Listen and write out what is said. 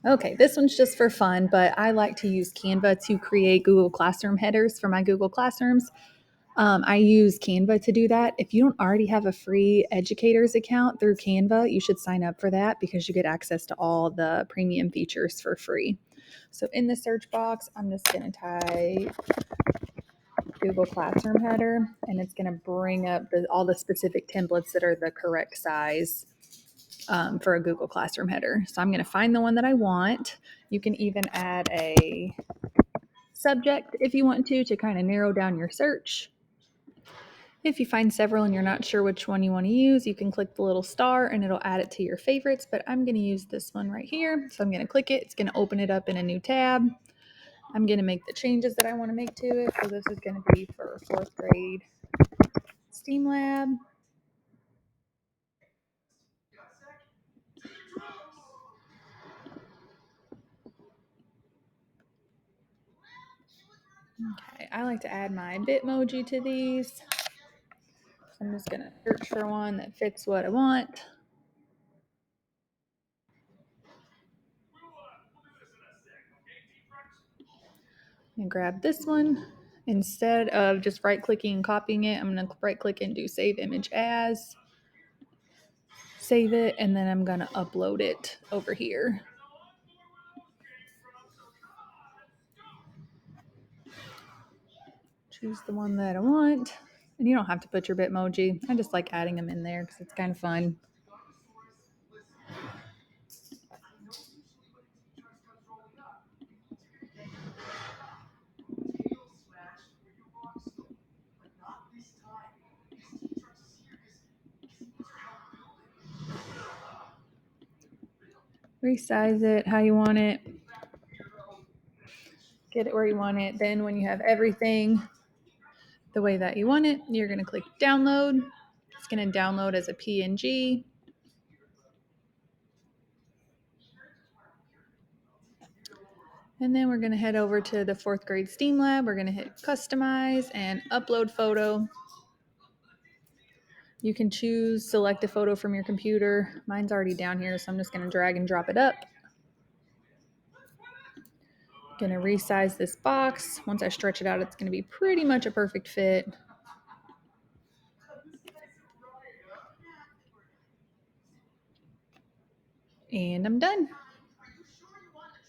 Okay, this one's just for fun, but I like to use Canva to create Google Classroom headers for my Google Classrooms. I use Canva to do that. If you don't already have a free educators account through Canva, you should sign up for that because you get access to all the premium features for free. So in the search box, I'm just going to type Google Classroom header, and it's going to bring up all the specific templates that are the correct size for a Google Classroom header. So I'm going to find the one that I want. You can even add a subject if you want to kind of narrow down your search. If you find several and you're not sure which one you want to use, you can click the little star and it'll add it to your favorites, but I'm going to use this one right here. So I'm going to click it. It's going to open it up in a new tab. I'm going to make the changes that I want to make to it. So this is going to be for 4th grade STEAM Lab. Okay, I like to add my Bitmoji to these. So I'm just going to search for one that fits what I want. And grab this one. Instead of just right clicking and copying it, I'm going to right click and do save image as. Save it, and then I'm going to upload it over here. Choose the one that I want. And you don't have to put your Bitmoji. I just like adding them in there because it's kind of fun. Resize it how you want it. Get it where you want it. Then when you have everything the way that you want it, you're going to click download. It's going to download as a PNG. And then we're going to head over to the 4th grade STEAM Lab. We're going to hit customize and upload photo. You can choose select a photo from your computer. Mine's already down here, so I'm just going to drag and drop it up. Going to resize this box. Once I stretch it out, it's going to be pretty much a perfect fit. And I'm done.